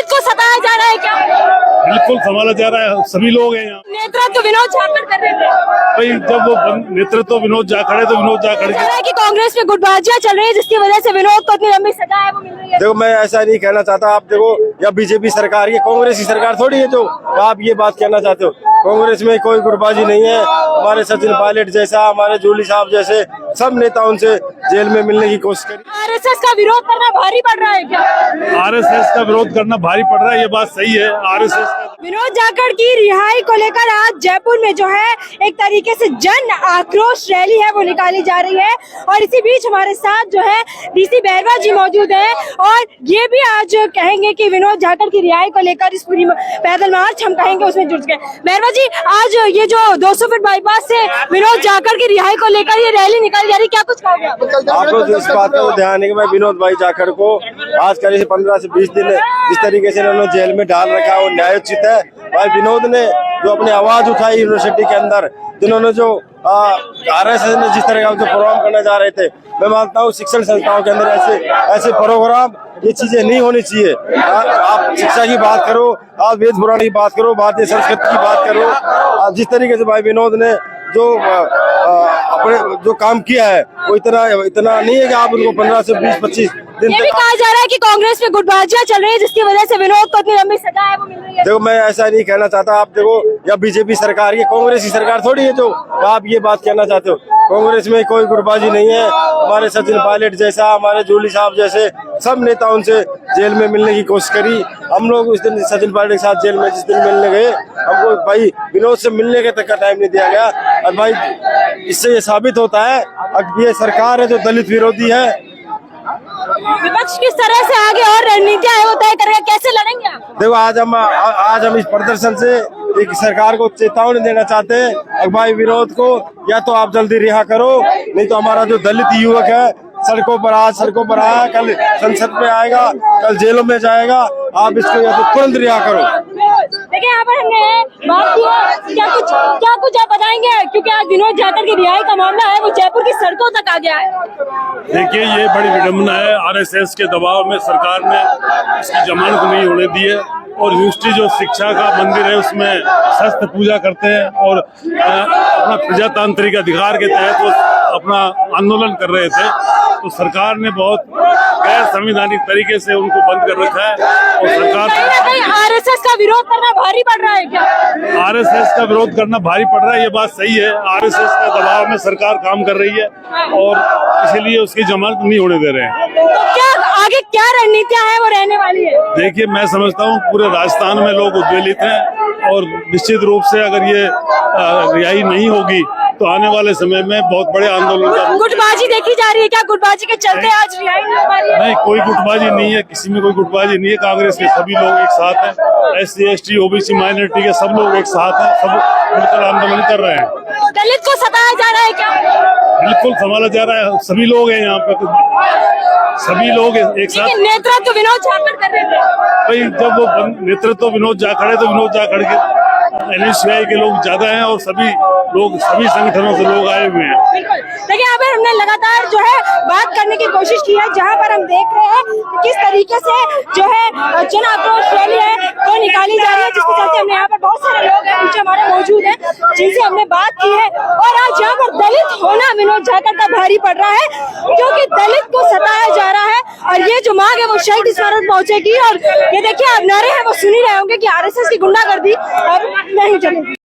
दलित को सताया जा रहा है क्या? बिल्कुल संभाला जा रहा है, सभी लोग हैं यहाँ। नेतृत्व विनोद झाखड़ कर रहे थे। भाई जब वो नेतृत्व विनोद झाखड़ है तो विनोद झाखड़ कह रहा है कि कांग्रेस में गुटबाजियां चल रही है जिसकी वजह से विनोद को इतनी लंबी सजा है वो मिल रही है। देखो, मैं ऐसा नहीं कहना चाहता। आप देखो, या बीजेपी सरकार, ये कांग्रेस की सरकार थोड़ी है जो आप ये बात कहना चाहते हो। कांग्रेस में कोई गुटबाजी नहीं है। हमारे सचिन पायलट जैसा, हमारे जूली साहब जैसे सब नेता उनसे जेल में मिलने की कोशिश करी। आरएसएस का विरोध करना भारी पड़ रहा है क्या? आरएसएस का विरोध करना भारी पड़ रहा है, ये बात सही है। आरएसएस विनोद झाखड़ की रिहाई को लेकर आज जयपुर में जो है एक तरीके से जन आक्रोश रैली है वो निकाली जा रही है। और इसी बीच हमारे साथ जो है डीसी बैरवा जी मौजूद हैं और ये भी आज कहेंगे कि विनोद झाखड़ की रिहाई को लेकर इस पूरी पैदल मार्च हम कहेंगे उसमें जुट गए। बैरवा जी, आज ये जो 200 फीट बाईपास से विनोद झाखड़ की रिहाई को लेकर ये रैली निकाली जा रही, क्या कुछ कहोगे आप? आपको इस बात का ध्यान है कि भाई विनोद भाई झाखड़ को आज करीब 15 से 20 दिन जिस तरीके से इन्होंने जेल में डाल रखा है वो न्यायोचित है। भाई विनोद ने जो अपनी आवाज उठाई यूनिवर्सिटी के अंदर, जिन्होंने जो आरएसएस ने जिस तरह का जो प्रोग्राम करने जा रहे थे, मैं मानता हूँ शिक्षण संस्थाओं के अंदर ऐसे प्रोग्राम, ये चीजें नहीं होनी चाहिए। आप शिक्षा की बात करो, आप वेद पुराण की बात करो, भारतीय संस्कृति की बात करो। जिस तरीके से भाई विनोद ने जो अपने जो काम किया है वो इतना नहीं है कि आप उनको 15 से 20-25 दिन। ये भी कहा जा रहा है कि कांग्रेस में गुटबाजियां चल रही है जिसकी वजह से विनोद को इतनी लंबी सजा है वो मिल रही है। देखो, मैं ऐसा नहीं कहना चाहता। आप देखो, या बीजेपी सरकार, ये कांग्रेस की सरकार थोड़ी है जो आप ये बात कहना चाहते हो। कांग्रेस में कोई गुटबाजी नहीं है। हमारे सचिन पायलट जैसा, हमारे जूली साहब जैसे सब नेता उनसे जेल में मिलने की कोशिश करी। हम लोग उस दिन सचिन पायलट के साथ जेल में जिस दिन मिलने गए, हमको भाई विनोद से मिलने के तक का टाइम नहीं दिया गया। और भाई इससे ये साबित होता है अब ये सरकार है जो दलित विरोधी है। विपक्ष किस तरह से आगे और रणनीतियां है वो तय करेगा, कैसे लड़ेंगे आप? देखो, आज हम इस प्रदर्शन से एक सरकार को चेतावनी देना चाहते हैं। भाई विनोद को या तो आप जल्दी रिहा करो, नहीं तो हमारा जो दलित युवक है सड़कों पर आया, कल संसद में आएगा, कल जेलों में जाएगा। आप इसको या तो तुरंत रिहा करो। देखिए, यहाँ पर हमने बात की है, क्या कुछ आप बताएंगे, क्योंकि आज विनोद झाखड़ की रिहाई का मामला है वो जयपुर की सड़कों तक आ गया है। देखिए, ये बड़ी विडम्बना है। आरएसएस के दबाव में सरकार ने इसकी जमानत नहीं होने दी है और यूनिवर्सिटी जो शिक्षा का मंदिर है उसमें शस्त्र पूजा करते हैं और अपना प्रजातांत्रिक अधिकार के तहत वो अपना आंदोलन कर रहे थे। तो सरकार ने बहुत गैर संवैधानिक तरीके से उनको बंद कर रखा है और सरकार कहीं आरएसएस का विरोध करना भारी पड़ रहा है क्या? आरएसएस का विरोध करना भारी पड़ रहा है, ये बात सही है। आरएसएस के दबाव में सरकार काम कर रही है और इसीलिए उसकी जमानत नहीं होने दे रहे हैं। तो क्या आगे क्या रणनीतियां है वो रहने वाली है? देखिए, मैं समझता हूँ पूरे राजस्थान में लोग उद्वेलित हैं और निश्चित रूप से अगर ये रिहाई नहीं होगी तो आने वाले समय में बहुत बड़े आंदोलन का। गुटबाजी देखी जा रही है क्या? गुटबाजी के चलते आज रिहाई नहीं हो पा रही है? नहीं, कोई गुटबाजी नहीं है, किसी में कोई गुटबाजी नहीं है। कांग्रेस के सभी लोग एक साथ हैं, SC ST OBC माइनॉरिटी के सब लोग एक साथ हैं, सब मिलकर आंदोलन कर रहे हैं। दलित को सताया जा रहा है क्या? बिल्कुल संभाला जा रहा है, सभी लोग हैं यहाँ पे, सभी लोग एक साथ। नेतृत्व विनोद झाखड़ कर रहे थे। भाई जब वो नेतृत्व विनोद झाखड़ है तो विनोद झाखड़ के NSCI के लोग ज्यादा हैं और सभी संगठनों से लोग आए हुए हैं। बिल्कुल। देखिए, यहाँ पर हमने लगातार जो है बात करने की कोशिश की है, जहाँ पर हम देख रहे हैं कि किस तरीके से जो है जन आक्रोश रैली है वो निकाली जा रही है, जिसके चलते हमने यहाँ पर बहुत सारे लोग हैं पीछे हमारे मौजूद हैं जिनसे हमने बात की है। और आज यहाँ पर दलित होना विनोद झाखड़ का भारी पड़ रहा है क्योंकि दलित को सताया जा रहा है और ये जो मांग है वो शहीद स्मारक पहुंचेगी। और ये देखिए, अब नारे हैं वो सुन ही रहे होंगे कि आरएसएस की गुंडागर्दी अब नहीं चलेगी।